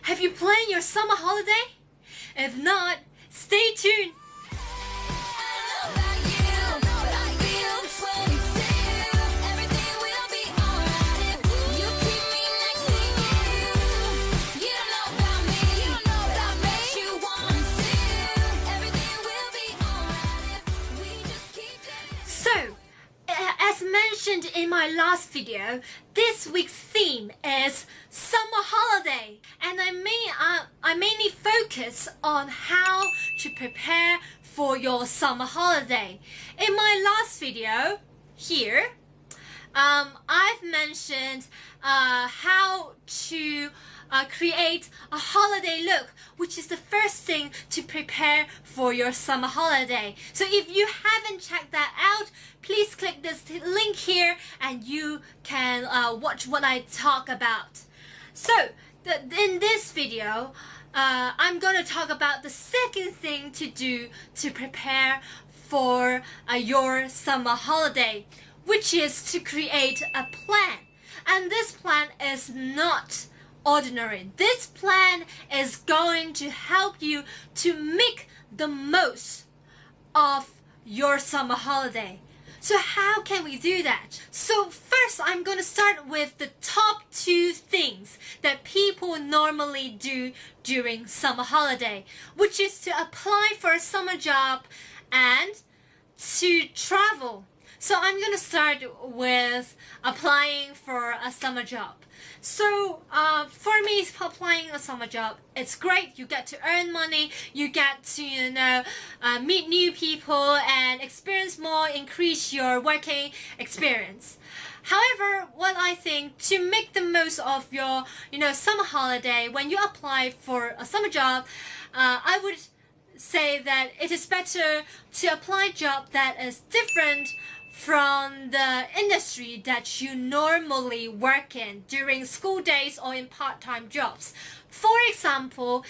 Have you planned your summer holiday? If not, stay tuned. So, as mentioned in my last video, this week's theme is summer holiday, and I mainly focus on how to prepare for your summer holiday. In my last video here, I've mentioned how to create a holiday look, which is the first thing to prepare for your summer holiday. So if you haven't checked that out, please click this link here and you can watch what I talk about. So in this video, I'm going to talk about the second thing to do to prepare for your summer holiday, which is to create a plan. And this plan is not ordinary. This plan is going to help you to make the most of your summer holiday. So how can we do that? So first, I'm going to start with the top 2 things that people normally do during summer holiday, which is to apply for a summer job and to travel. So I'm going to start with applying for a summer job. So for me, applying a summer job, it's great. You get to earn money, you get to meet new people and experience more, increase your working experience. However, what I think, to make the most of your summer holiday, when you apply for a summer job, I would say that it is better to apply a job that is different from the industry that you normally work in during school days or in part-time jobs. For example,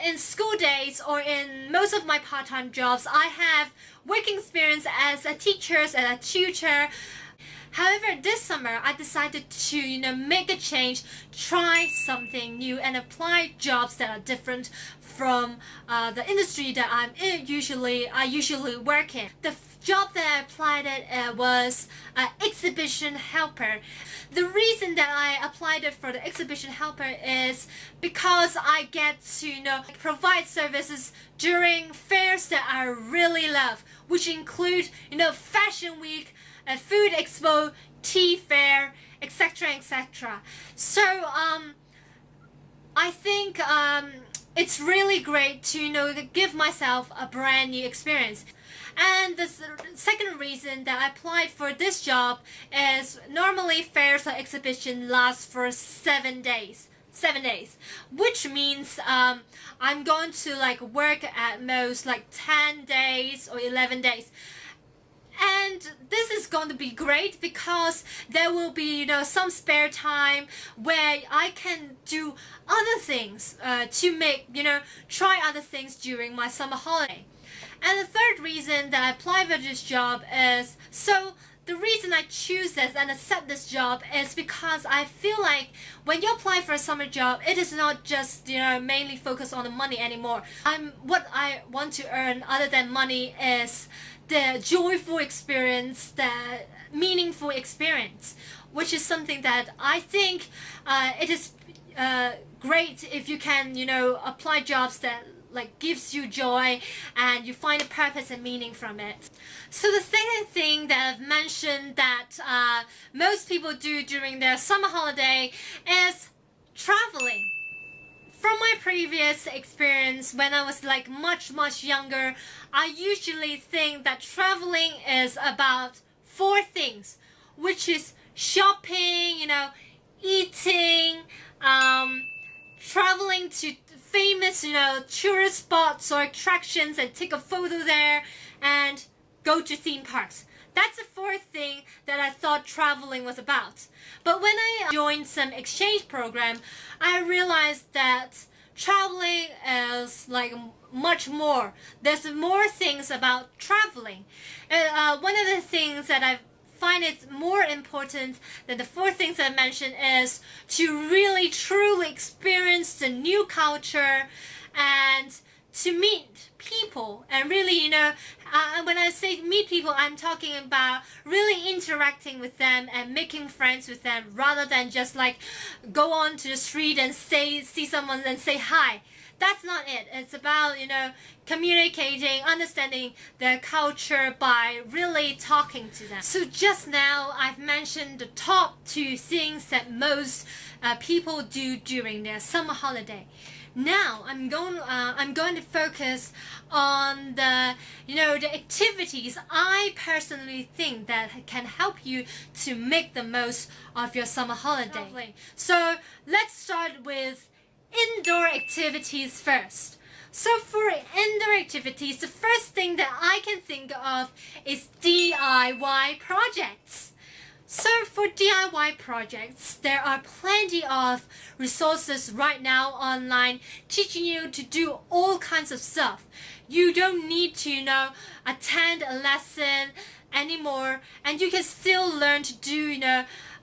in school days or in most of my part-time jobs, I have working experience as a teacher, as a tutor. However, this summer I decided to make a change, try something new and apply jobs that are different from the industry that I usually work in. The job that I applied it was an exhibition helper. The reason that I applied it for the exhibition helper is because I get to provide services during fairs that I really love, which include Fashion Week, Food Expo, Tea Fair, etc., etc. So I think it's really great to give myself a brand new experience. And the second reason that I applied for this job is normally fairs or exhibition last for 7 days. 7 days, which means I'm going to work at most 10 days or 11 days. And this is going to be great because there will be some spare time where I can do other things to make try other things during my summer holiday. And the third reason that I applied for this job is, the reason I choose this and accept this job is because I feel like when you apply for a summer job, it is not just mainly focused on the money anymore. What I want to earn other than money is the joyful experience, the meaningful experience, which is something that I think it is great if you can apply jobs that gives you joy and you find a purpose and meaning from it. So the second thing that I've mentioned that most people do during their summer holiday is traveling. From my previous experience, when I was much younger, I usually think that traveling is about 4 things, which is shopping, eating, traveling to famous tourist spots or attractions and take a photo there, and go to theme parks. That's the 4th thing that I thought traveling was about. But when I joined some exchange program, I realized that traveling is much more. There's more things about traveling. One of the things that I find it more important than the 4 things I mentioned is to really truly experience the new culture and to meet people and really, when I say meet people, I'm talking about really interacting with them and making friends with them rather than just like go on to the street and see someone and say hi. That's not it. It's about, communicating, understanding their culture by really talking to them. So just now, I've mentioned the top 2 things that most people do during their summer holiday. Now I'm going to focus on the activities I personally think that can help you to make the most of your summer holiday. Lovely. So let's start with indoor activities first. So for indoor activities, the first thing that I can think of is DIY projects. So for DIY projects, there are plenty of resources right now online teaching you to do all kinds of stuff. You don't need to, attend a lesson anymore, and you can still learn to do,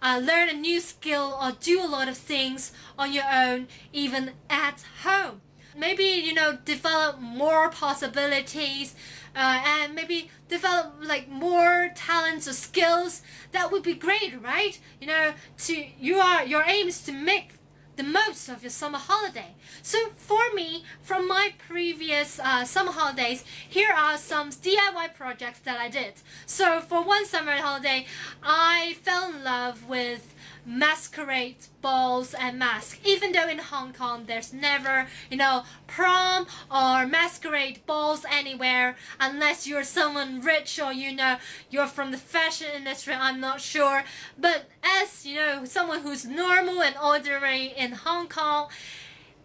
learn a new skill or do a lot of things on your own, even at home. Maybe, develop more possibilities and maybe develop like more talents or skills. That would be great, right? Your aim is to make the most of your summer holiday. So for me, from my previous summer holidays, here are some DIY projects that I did. So for one summer holiday, I fell in love with masquerade balls and masks. Even though in Hong Kong there's never, prom or masquerade balls anywhere unless you're someone rich or you're from the fashion industry, I'm not sure. But as someone who's normal and ordinary in Hong Kong,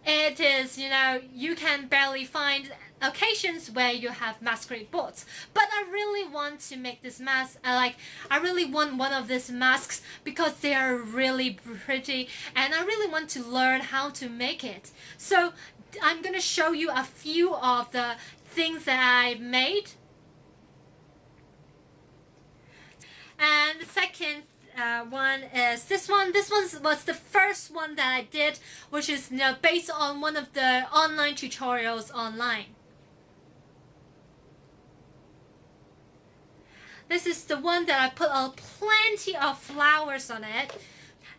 it is, you can barely find occasions where you have masquerade balls. But I really want to make this mask. I really want one of these masks because they are really pretty, and I really want to learn how to make it. So I'm gonna show you a few of the things that I made. And the second one is this one. This one was the first one that I did, which is based on one of the online tutorials online. This is the one that I put plenty of flowers on it.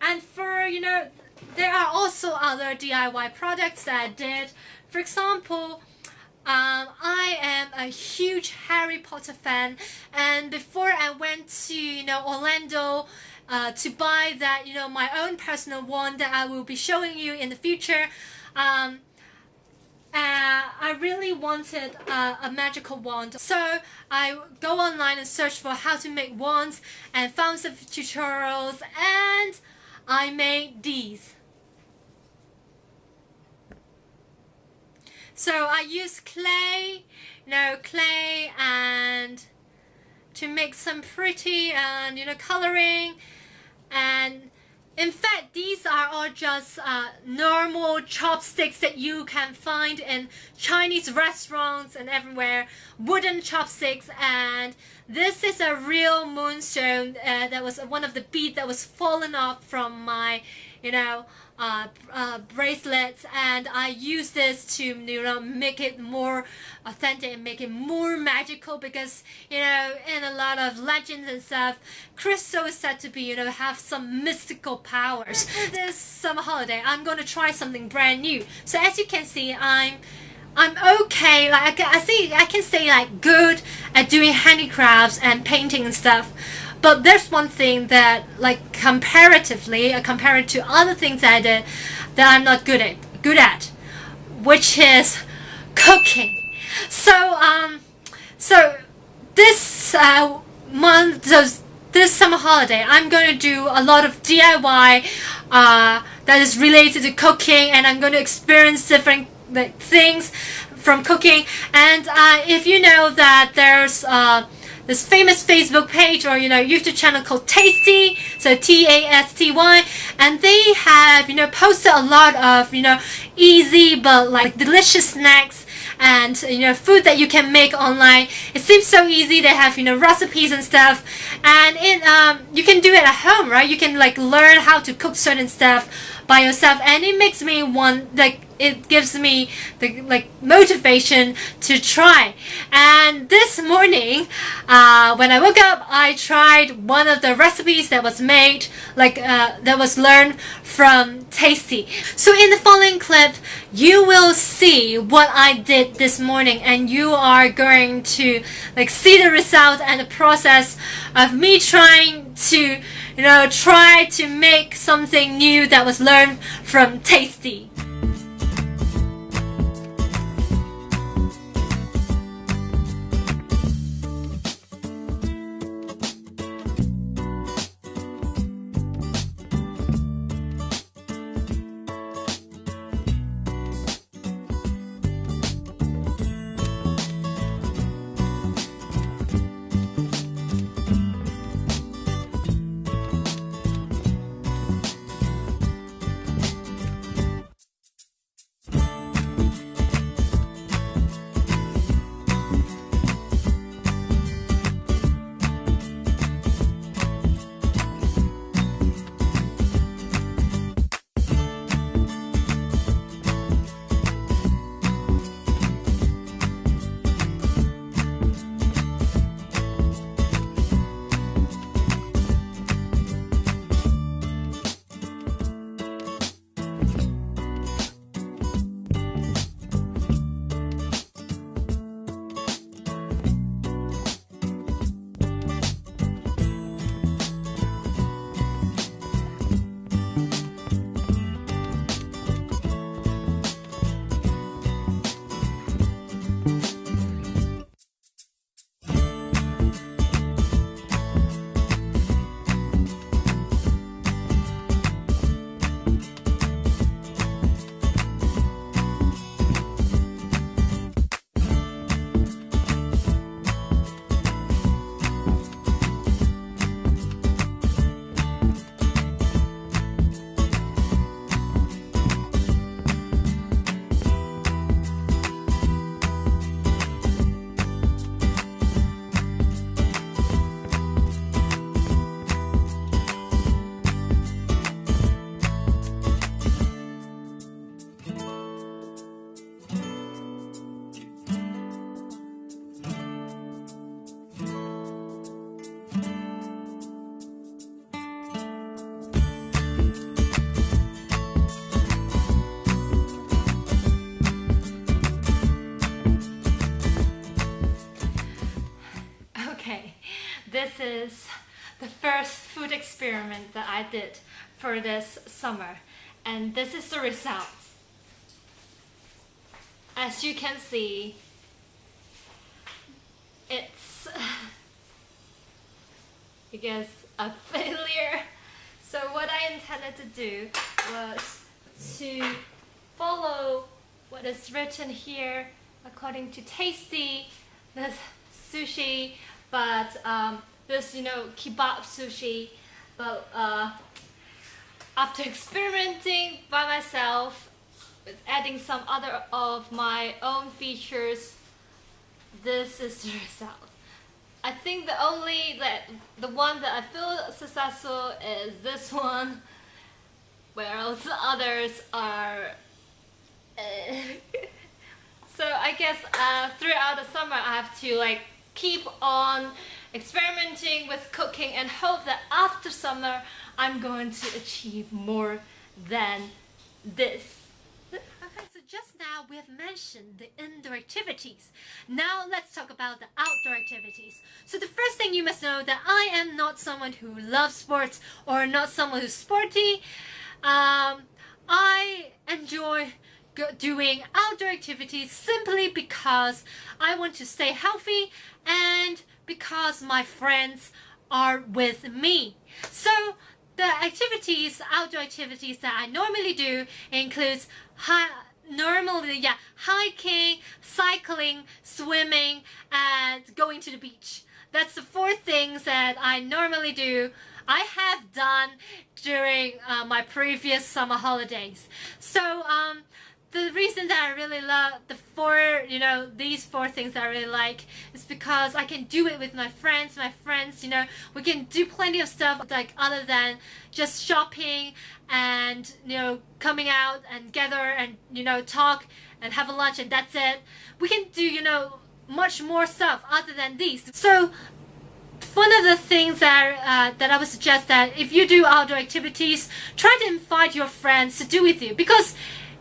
And for, there are also other DIY projects that I did. For example, I am a huge Harry Potter fan, and before I went to, Orlando to buy that, my own personal wand that I will be showing you in the future, I really wanted a magical wand. So I go online and search for how to make wands and found some tutorials, and I made these. So I use clay, clay and to make some pretty and coloring. And in fact, these are all just normal chopsticks that you can find in Chinese restaurants and everywhere. Wooden chopsticks, and this is a real moonstone that was one of the beads that was fallen off from my, bracelets, and I use this to make it more authentic and make it more magical, because in a lot of legends and stuff, crystal is said to be have some mystical powers. This summer holiday, I'm going to try something brand new. So as you can see, I'm okay, like I can say like good at doing handicrafts and painting and stuff. But there's one thing that, like, comparatively, compared to other things I did, that I'm not good at, which is cooking. So this this summer holiday, I'm going to do a lot of DIY that is related to cooking, and I'm going to experience different things from cooking. And if you know that there's this famous Facebook page or YouTube channel called Tasty, so Tasty, and they have posted a lot of easy but like delicious snacks, and food that you can make online. It seems so easy. They have recipes and stuff, and you can do it at home, right? You can like learn how to cook certain stuff by yourself, and it makes me want, like, it gives me the motivation to try. And this morning, when I woke up, I tried one of the recipes that was made, that was learned from Tasty. So in the following clip, you will see what I did this morning, and you are going to see the result and the process of me trying to try to make something new that was learned from Tasty. This is the first food experiment that I did for this summer, and this is the result. As you can see, it's a failure. So what I intended to do was to follow what is written here according to Tasty, the sushi, but this kebab sushi. But after experimenting by myself with adding some other of my own features, this is the result. I think the one that I feel successful is this one, whereas the others are so I guess throughout the summer I have to keep on experimenting with cooking and hope that after summer I'm going to achieve more than this. Okay, so just now we have mentioned the indoor activities. Now let's talk about the outdoor activities. So the first thing you must know that I am not someone who loves sports or not someone who's sporty. I enjoy doing outdoor activities simply because I want to stay healthy and because my friends are with me. So the outdoor activities that I normally do includes hiking, cycling, swimming, and going to the beach. That's the 4 things that I normally do. I have done during my previous summer holidays. So the reason that I really love these four things that I really like is because I can do it with my friends. We can do plenty of stuff like other than just shopping and coming out and gather and talk and have a lunch and that's it. We can do much more stuff other than these. So one of the things that I would suggest that if you do outdoor activities, try to invite your friends to do with you, because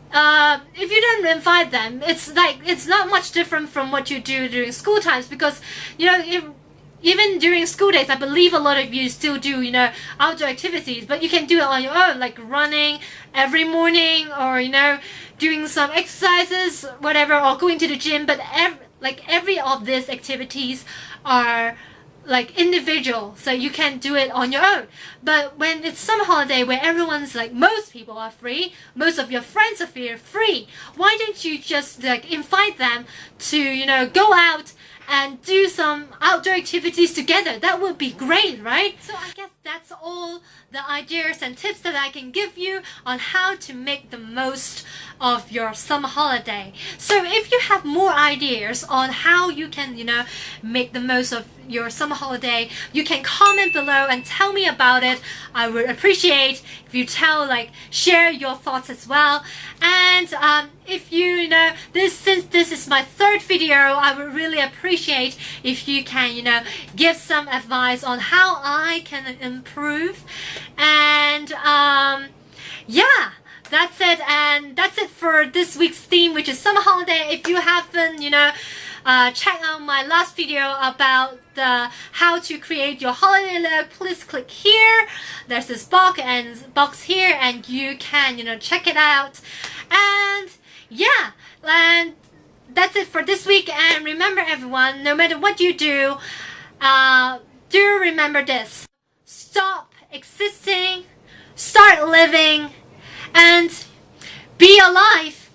if you don't invite them, it's not much different from what you do during school times, because even during school days, I believe a lot of you still do outdoor activities, but you can do it on your own, like running every morning, or doing some exercises, whatever, or going to the gym. But every of these activities are like individual, so you can do it on your own. But when it's summer holiday where everyone's most people are free, most of your friends are free, why don't you just invite them to go out and do some outdoor activities together? That would be great, right? So I guess that's all the ideas and tips that I can give you on how to make the most of your summer holiday. So if you have more ideas on how you can make the most of your summer holiday, you can comment below and tell me about it. I would appreciate if you share your thoughts as well. And if since this is my third video, I would really appreciate if you can give some advice on how I can improve. And yeah, that's it. And that's it for this week's theme, which is summer holiday. If you haven't check out my last video about how to create your holiday look, please click here. There's this box here, and you can check it out. And yeah, and that's it for this week. And remember, everyone, no matter what you do remember this: stop existing, start living, and be alive.